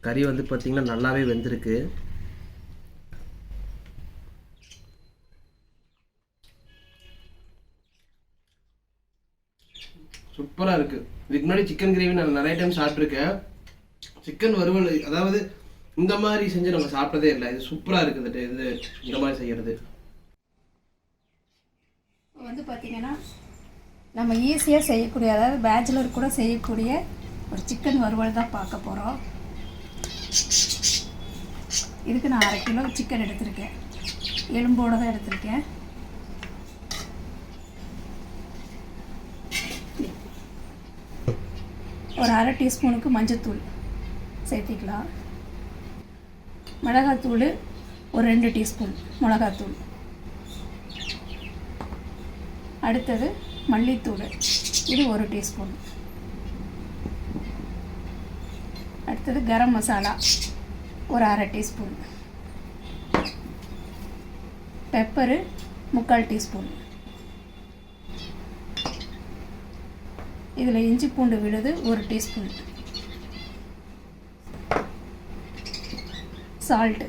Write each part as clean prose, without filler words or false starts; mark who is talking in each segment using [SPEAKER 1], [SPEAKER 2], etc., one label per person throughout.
[SPEAKER 1] கறி வந்து பார்த்திங்கன்னா நல்லாவே வெந்திருக்கு. சூப்பராக இருக்குது. இதுக்கு முன்னாடி சிக்கன் கிரேவி நான் நிறைய டைம் சாப்பிட்ருக்கேன். சிக்கன் வறுவல் அதாவது இந்த மாதிரி செஞ்சு நம்ம சாப்பிட்டதே இல்லை. இது சூப்பராக இருக்குது. இது இந்த மாதிரி செய்கிறது
[SPEAKER 2] வந்து பார்த்திங்கன்னா நம்ம ஈஸியாக செய்யக்கூடிய, அதாவது பேச்சுலர் கூட செய்யக்கூடிய ஒரு சிக்கன் வறுவல் தான் பார்க்க போகிறோம். இதுக்கு நான் 1/2 கிலோ சிக்கன் எடுத்திருக்கேன். எலும்போடு தான் எடுத்திருக்கேன். ஒரு 1/2 டீஸ்பூனுக்கு மஞ்சத்தூள் சேர்த்திக்கலாம். மிளகாத்தூள் ஒரு 2 டீஸ்பூன் மிளகாத்தூள். அடுத்தது மல்லித்தூள், இது 1 டீஸ்பூன். அடுத்தது கரம் மசாலா ஒரு 1/2 டீஸ்பூன். Pepper 3/4 teaspoon. இதில் இஞ்சி பூண்டு விழுது 1 டீஸ்பூன். Salt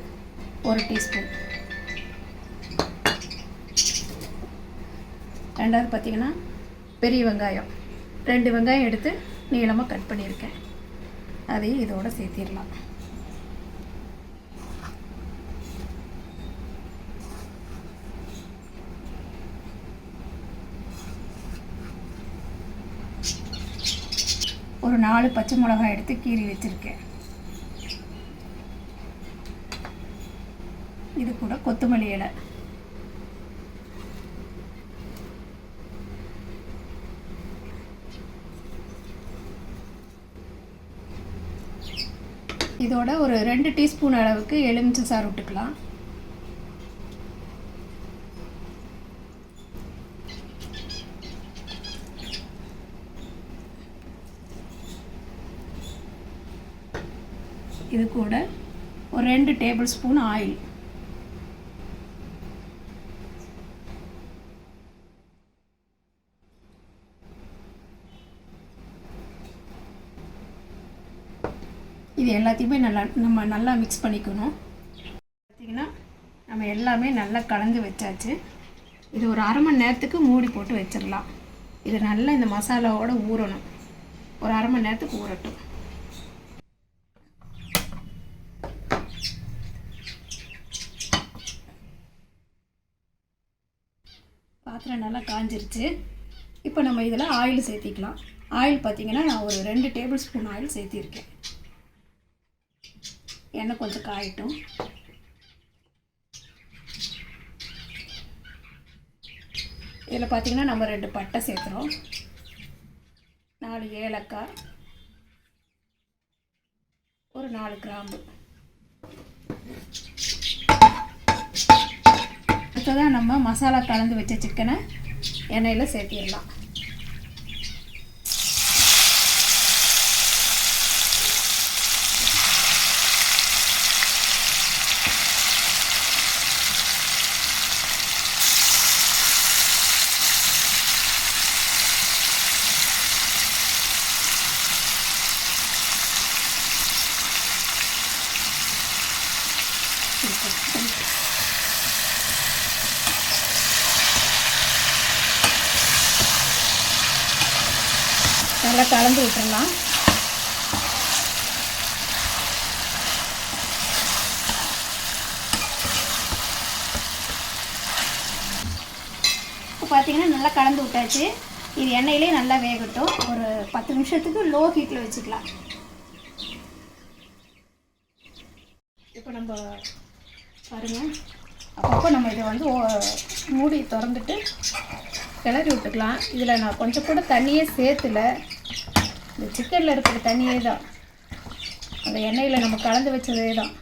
[SPEAKER 2] 1 teaspoon. ரெண்டாவது பார்த்திங்கன்னா பெரிய வெங்காயம் 2 வெங்காயம் எடுத்து நீளமாக கட் பண்ணியிருக்கேன். அதையும் இதோடு சேர்த்திடலாம். ஒரு 4 பச்சை மிளகாய் எடுத்து கீறி வச்சுருக்கேன். இது கூட கொத்தமல்லி இலை. இதோட ஒரு 2 டீஸ்பூன் அளவுக்கு எலுமிச்சை சாறு விட்டுக்கலாம். இது கூட ஒரு 2 டேபிள் ஸ்பூன் ஆயில். இது எல்லாத்தையுமே நம்ம நல்லா மிக்ஸ் பண்ணிக்கணும். பார்த்திங்கன்னா நம்ம எல்லாமே நல்லா கலந்து வச்சாச்சு. இது ஒரு 1/2 மணி நேரத்துக்கு மூடி போட்டு வச்சிடலாம். இது நல்லா இந்த மசாலாவோட ஊறணும். ஒரு 1/2 மணி நேரத்துக்கு ஊறட்டும். பாத்திரம் நல்லா காஞ்சிருச்சு. இப்போ நம்ம இதில் ஆயில் சேர்த்திக்கலாம். ஆயில் பார்த்திங்கன்னா நான் ஒரு 2 டேபிள் ஸ்பூன் ஆயில் சேர்த்திருக்கேன். எண்ணெய் கொஞ்சம் காயட்டும். இதில் பார்த்திங்கன்னா நம்ம 2 பட்டை சேர்த்துறோம், 4 ஏலக்காய், ஒரு 4 கிராம்பு. அடுத்ததான் நம்ம மசாலா கலந்து வச்ச சிக்கனை எண்ணெயில் சேர்த்திடலாம். நல்லா கலந்து விட்டுறலாம். இப்போ பார்த்தீங்கன்னா நல்லா கலந்து விட்டாச்சு. இது எண்ணெயிலே நல்லா வேகட்டும். ஒரு 10 நிமிஷத்துக்கு லோ ஹீட்டில் வச்சுக்கலாம். இப்போ நம்ம பாருங்கள், அப்பப்போ நம்ம இதை வந்து மூடி திறந்துட்டு கிளறி விட்டுக்கலாம். இதில் நான் கொஞ்சம் கூட தண்ணியே சேர்த்துல. இந்த சிக்கனில் இருக்கிற தண்ணியே தான், அந்த எண்ணெயில் நம்ம கலந்து வச்சதே தான்.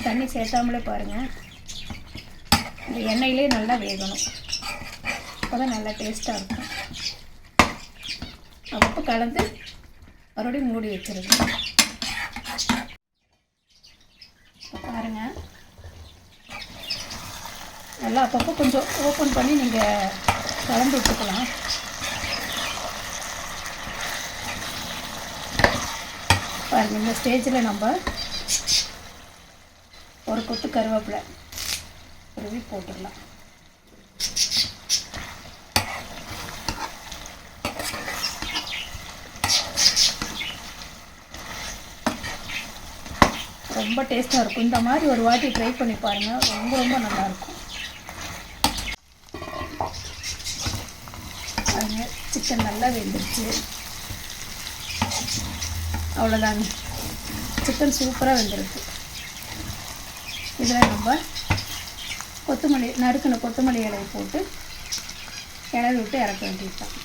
[SPEAKER 2] தண்ணி சேர்த்தாமலே பாருங்கள், இந்த எண்ணெயிலே நல்லா வேகணும். அப்போ தான் நல்லா டேஸ்ட்டாக இருக்கும். அப்பப்போ கலந்து மறுபடியும் மூடி வச்சுருங்க. பாருங்கள், நல்லா அப்பப்போ கொஞ்சம் ஓப்பன் பண்ணி நீங்கள் கலந்து விட்டுக்கலாம். பாருங்கள், இந்த ஸ்டேஜில் நம்ம ஒரு கொத்து கருவேப்பிலை உருவி போட்டுடலாம். ரொம்ப டேஸ்ட்டாக இருக்கும். இந்த மாதிரி ஒரு வாட்டி ட்ரை பண்ணி பாருங்கள், ரொம்ப ரொம்ப நல்லாயிருக்கும். பாருங்கள், சிக்கன் நல்லா வெந்துருச்சு. அவ்வளோதாங்க, சிக்கன் சூப்பராக வெந்துருக்கு. இதில் நம்ம கொத்தமல்லி நறுக்கின கொத்தமல்லி இலையை போட்டு கிளறி விட்டு இறக்க வேண்டியதுதான்.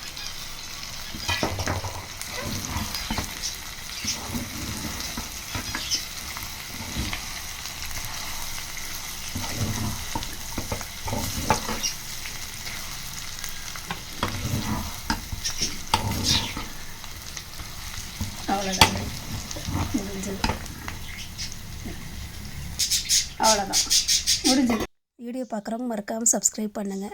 [SPEAKER 2] அவ்வளோதாங்க, முடிஞ்சது. அவ்வளோதான், முடிஞ்சது.
[SPEAKER 3] வீடியோ பார்க்குறவங்க மறக்காமல் சப்ஸ்கிரைப் பண்ணுங்கள்.